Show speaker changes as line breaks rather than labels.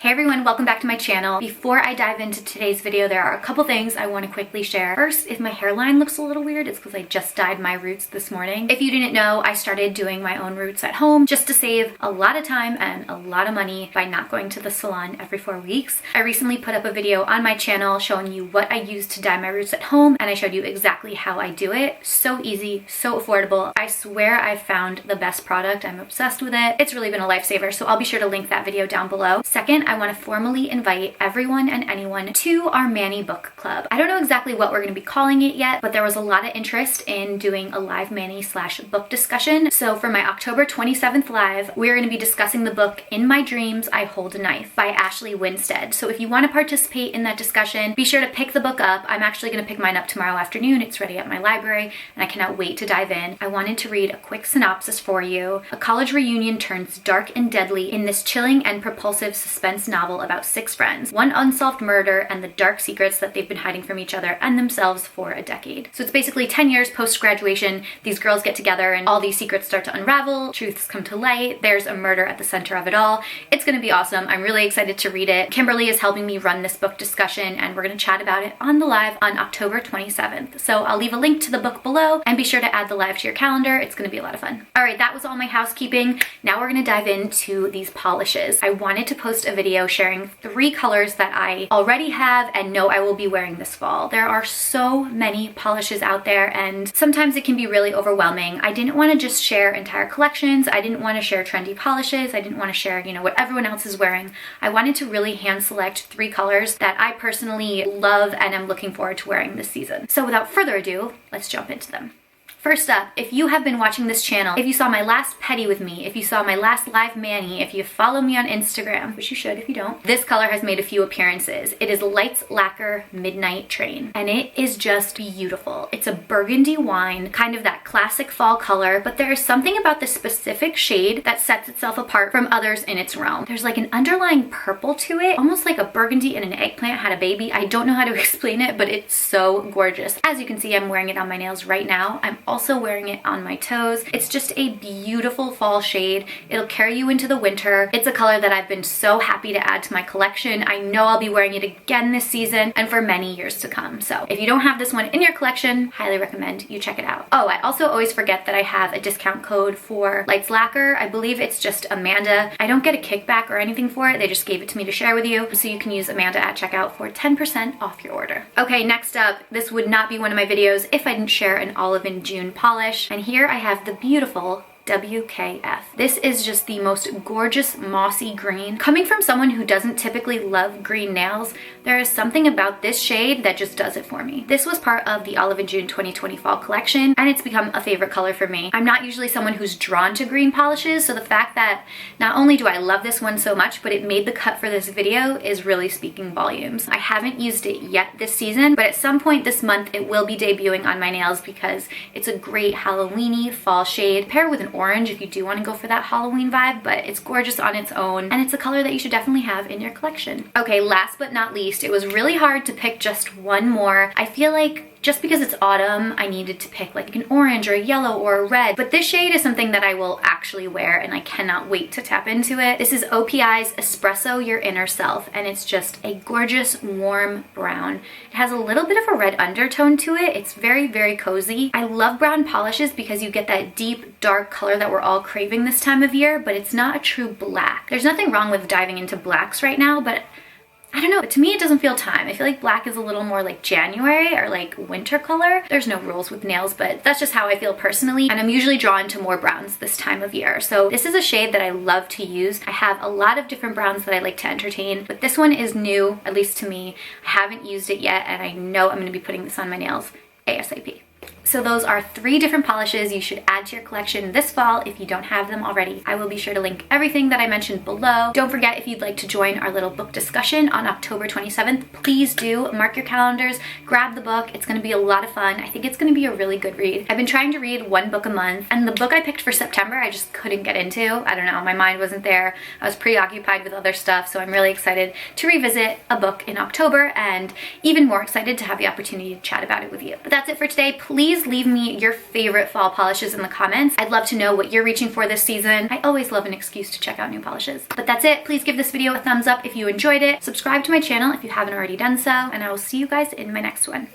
Hey everyone, welcome back to my channel. Before I dive into today's video, there are a couple things I want to quickly share. First, if my hairline looks a little weird, it's because I just dyed my roots this morning. If you didn't know, I started doing my own roots at home just to save a lot of time and a lot of money by not going to the salon every 4 weeks. I recently put up a video on my channel showing you what I use to dye my roots at home, and I showed you exactly how I do it. So easy, so affordable. I swear I found the best product. I'm obsessed with it. It's really been a lifesaver, so I'll be sure to link that video down below. Second, I want to formally invite everyone and anyone to our Manny Book Club. I don't know exactly what we're going to be calling it yet, but there was a lot of interest in doing a live Manny/book discussion. So for my October 27th live, we're going to be discussing the book In My Dreams, I Hold a Knife by Ashley Winstead. So if you want to participate in that discussion, be sure to pick the book up. I'm actually going to pick mine up tomorrow afternoon. It's ready at my library and I cannot wait to dive in. I wanted to read a quick synopsis for you. A college reunion turns dark and deadly in this chilling and propulsive suspense novel about 6 friends, one unsolved murder, and the dark secrets that they've been hiding from each other and themselves for a decade. So it's basically 10 years post-graduation, these girls get together and all these secrets start to unravel, truths come to light, there's a murder at the center of it all. It's gonna be awesome. I'm really excited to read it. Kimberly is helping me run this book discussion and we're gonna chat about it on the live on October 27th. So I'll leave a link to the book below and be sure to add the live to your calendar. It's gonna be a lot of fun. All right, that was all my housekeeping. Now we're gonna dive into these polishes. I wanted to post a video sharing 3 colors that I already have and know I will be wearing this fall. There are so many polishes out there and sometimes it can be really overwhelming. I didn't want to just share entire collections. I didn't want to share trendy polishes. I didn't want to share, what everyone else is wearing. I wanted to really hand select 3 colors that I personally love and am looking forward to wearing this season. So without further ado, let's jump into them. First up, if you have been watching this channel, if you saw my last Petty with me, if you saw my last live Manny, if you follow me on Instagram, which you should if you don't, this color has made a few appearances. It is Lights Lacquer Midnight Train, and it is just beautiful. It's a burgundy wine, kind of that classic fall color, but there is something about this specific shade that sets itself apart from others in its realm. There's like an underlying purple to it, almost like a burgundy and an eggplant had a baby. I don't know how to explain it, but it's so gorgeous. As you can see, I'm wearing it on my nails right now. I'm also wearing it on my toes. It's just a beautiful fall shade. It'll carry you into the winter. It's a color that I've been so happy to add to my collection. I know I'll be wearing it again this season and for many years to come. So if you don't have this one in your collection, highly recommend you check it out. Oh, I also always forget that I have a discount code for Lights Lacquer. I believe it's just Amanda. I don't get a kickback or anything for it. They just gave it to me to share with you. So you can use Amanda at checkout for 10% off your order. Okay, next up, this would not be one of my videos if I didn't share an Olive and June polish. And here I have the beautiful WKF. This is just the most gorgeous mossy green. Coming from someone who doesn't typically love green nails, there is something about this shade that just does it for me. This was part of the Olive and June 2020 fall collection and it's become a favorite color for me. I'm not usually someone who's drawn to green polishes, so the fact that not only do I love this one so much, but it made the cut for this video is really speaking volumes. I haven't used it yet this season, but at some point this month it will be debuting on my nails because it's a great Halloween-y fall shade. Pair with an orange if you do want to go for that Halloween vibe, but it's gorgeous on its own and it's a color that you should definitely have in your collection. Okay, last but not least, it was really hard to pick just one more. I feel like just because it's autumn, I needed to pick like an orange or a yellow or a red, but this shade is something that I will actually wear and I cannot wait to tap into it. This is OPI's Espresso Your Inner Self and it's just a gorgeous warm brown. It has a little bit of a red undertone to it. It's very, very cozy. I love brown polishes because you get that deep, dark color that we're all craving this time of year, but it's not a true black. There's nothing wrong with diving into blacks right now, but I don't know, but to me it doesn't feel time. I feel like black is a little more like January or like winter color. There's no rules with nails, but that's just how I feel personally. And I'm usually drawn to more browns this time of year. So this is a shade that I love to use. I have a lot of different browns that I like to entertain, but this one is new, at least to me. I haven't used it yet and I know I'm gonna be putting this on my nails ASAP. So those are 3 different polishes you should add to your collection this fall if you don't have them already. I will be sure to link everything that I mentioned below. Don't forget, if you'd like to join our little book discussion on October 27th, please do mark your calendars, grab the book. It's going to be a lot of fun. I think it's going to be a really good read. I've been trying to read 1 book a month and the book I picked for September I just couldn't get into. I don't know, my mind wasn't there. I was preoccupied with other stuff, so I'm really excited to revisit a book in October and even more excited to have the opportunity to chat about it with you. But that's it for today. Please please leave me your favorite fall polishes in the comments. I'd love to know what you're reaching for this season. I always love an excuse to check out new polishes. But that's it. Please give this video a thumbs up if you enjoyed it. Subscribe to my channel if you haven't already done so, and I will see you guys in my next one.